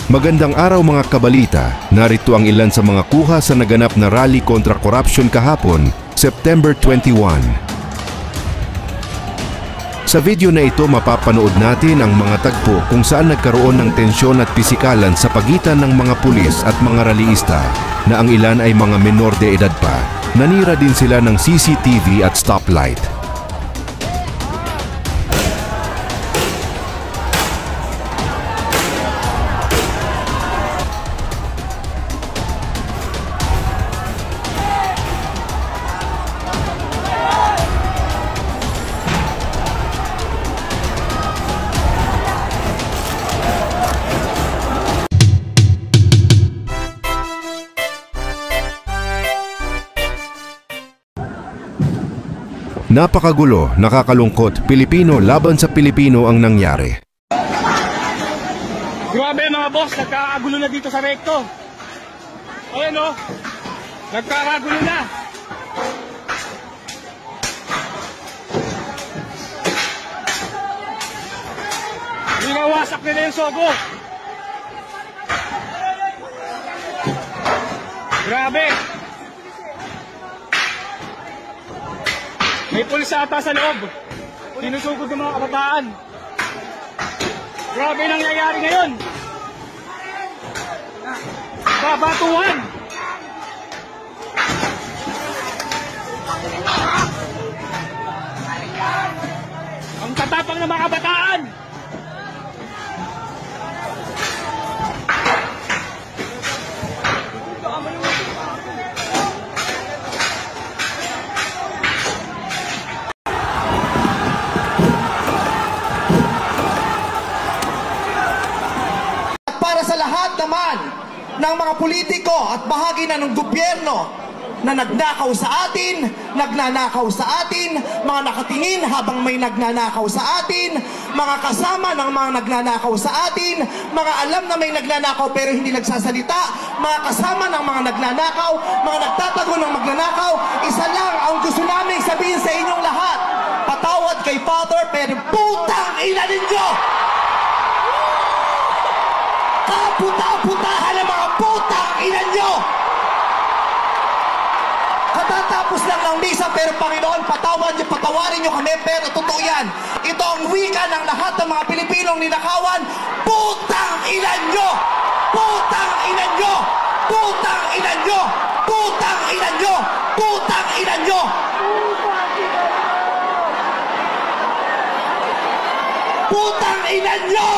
Magandang araw mga kabalita, narito ang ilan sa mga kuha sa naganap na rally kontra corruption kahapon, September 21. Sa video na ito mapapanood natin ang mga tagpo kung saan nagkaroon ng tensyon at pisikalan sa pagitan ng mga pulis at mga rallyista na ang ilan ay mga menor de edad pa. Nanira din sila ng CCTV at stoplight. Napakagulo, nakakalungkot, Pilipino laban sa Pilipino ang nangyari. Grabe mga boss, nagkakagulo na dito sa Recto. Ayan o, nagkakagulo na. Binawasak nila yung sogo. Grabe. May pulis ata sa loob. Sinusugod ng mga kabataan. Grabe nangyayari ngayon. Babatuhan. Ang tatapang ng mga kabataan. Lahat naman ng mga politiko at bahagi na ng gobyerno na nagnakaw sa atin, nagnanakaw sa atin, mga nakatingin habang may nagnanakaw sa atin, mga kasama ng mga nagnanakaw sa atin, mga alam na may nagnanakaw pero hindi nagsasalita, mga kasama ng mga nagnanakaw, mga nagtatago ng magnanakaw. Isa lang ang gusto namin sabihin sa inyong lahat: patawad kay Father, pero putang ina ninyo! Kaputa-putahan ng mga putang ina nyo! Katatapos lang ng misa, pero Panginoon, patawarin nyo kami, pero totoo yan. Ito ang wika ng lahat ng mga Pilipinong ninakawan: putang ina nyo! Putang ina nyo! Putang ina nyo! Putang ina nyo! Putang ina nyo! Putang ina nyo!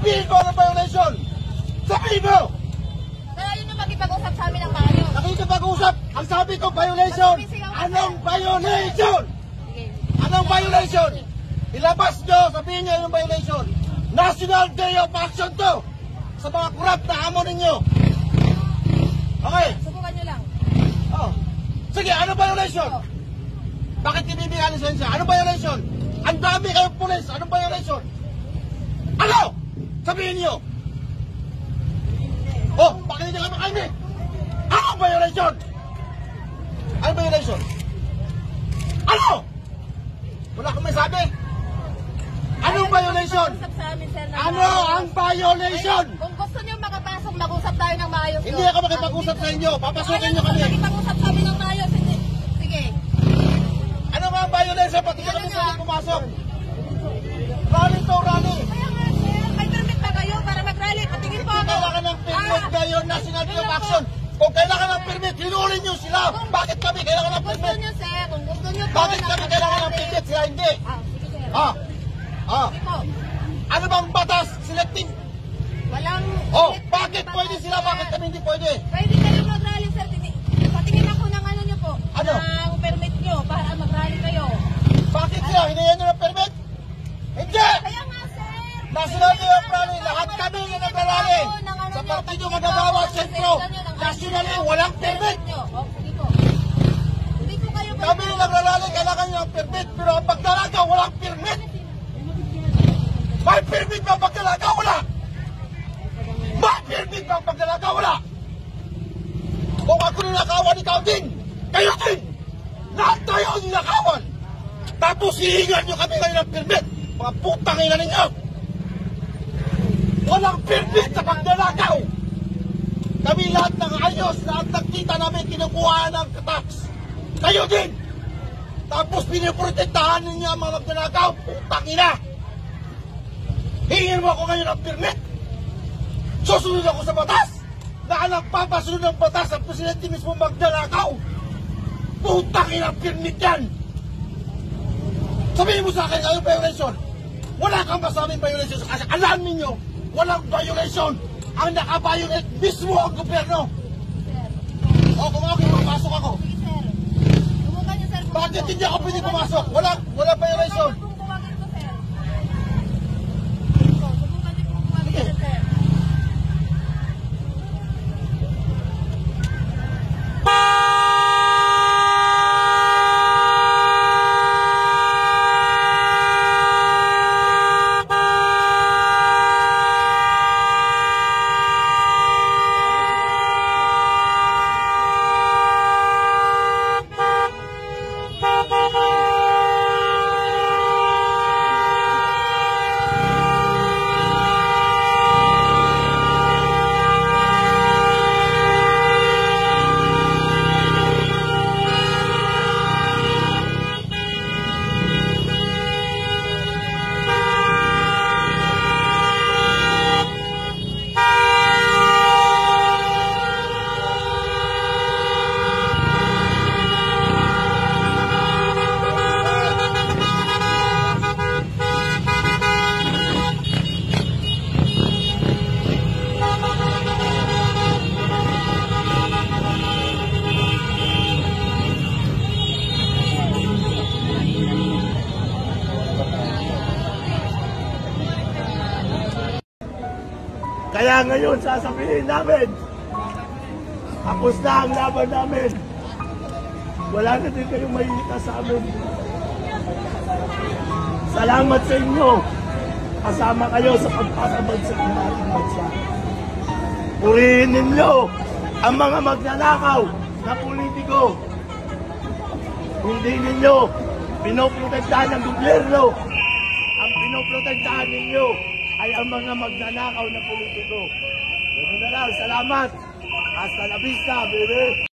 Sabihin ko anong violation! Sabihin mo! Kaya yun yung makipag-usap sa amin ng maayos. Nakikipag-usap! Ang sabi ko violation! Anong violation? Anong violation? Ilabas nyo! Sabihin nyo anong violation! National Day of Action to! Sa mga kurap na amo ninyo! Okay? Subukan nyo lang. Oh. Sige, ano violation? Bakit ibibigyan ang lisensya? Ano violation? Ang dami kayong pulis. Anong violation? Ano? Sabihin niyo. Oh, bakit hindi kayo makain eh? Ano violation? Ano violation? Ano? Wala kang may sabi? Anong violation? Usap sa amin, sir, ng Ano maayos. ang violation? Kung gusto nyo makapasok, mag-usap tayo ng maayos. Hindi ako makipag-usap sa inyo. Papasukin nyo kami. Makipag-usap sa amin ng maayos. Hindi. Sige. Ano nga ang violation? Pati ka kami sa pumasok. Rally to rally. Kaya nga, sir, may permit ba kayo para mag-rally? Patingin po ako. Kailangan ng permit ngayon, National Day of Action. Kung kailangan ng permit, hinulin nyo sila. Bakit kami kailangan ng Kung gusto permit? nyo, sir, kung gusto nyo po. Bakit kami kailangan ng permit? Sila hindi. Sige, sir. Sige po. Ano bang batas? Selective. Walang... Bakit pwede sila? Bakit kami hindi pwede? Pwede kayo mag-rally, sir. Patingin ako ng ano nyo po. Ano? Ng permit nyo para mag-rally kayo. Bakit sila? Hinayan nyo ng permit? Hindi! Kaya nga, sir. National Day of Rally. Lahat kami yung nagrarally. Sa Partido Magagawa, Sentro. National Day, walang permit. Sige po. Hindi po kayo... Kami yung nagrarally, kailangan nyo ng permit. Pero ang pagdalaga, walang permit. May permit ba ang pagdalaga? Wala! May permit ba ang pagdalaga? Wala! Kung ako ninakawan, ikaw din! Kayo din! Lahat tayo ninakawan! Tapos hihingan nyo kami ngayon ng permit! Mga putang ina ninyo! Walang permit sa pagdalagaw! Kami lahat ng ayos, lahat ng kita namin kinukuha ng tax! Kayo din! Tapos piniprotektahan ninyo ang mga magdalagaw! Putang ina! Hingin mo ako ngayon ng permit! Susunod ako sa batas! Na ang nagpapasunod ng batas ang presidente mismo magdalagaw! Putang ina permit yan! Sabihin mo sa akin ngayon violation! Wala kang masabing violation kasi alam ninyo, walang violation! Ang nakabiolate mismo ang gobyerno! O kung okay, papasok ako! Sige, sir. Subukan nyo, sir. Bakit hindi ako pwede pumasok? Walang violation! Subukan nyo pong tumawagin ko, sir. Subukan nyo pong tumawagin ko, sir. Kaya ngayon sasabihin namin, tapos na ang laban namin. Wala na din kayong mahihita sa amin. Salamat sa inyo. Kasama kayo sa pagpapabagsak ng ating bansa. Purihin ninyo ang mga magnanakaw na politiko. Hindi ninyo pinoprotektahan ng gobyerno. Ang pinoprotektahan ninyo ay ang mga magnanakaw na politiko. Ganun na lang, salamat. Hasta la vista, baby.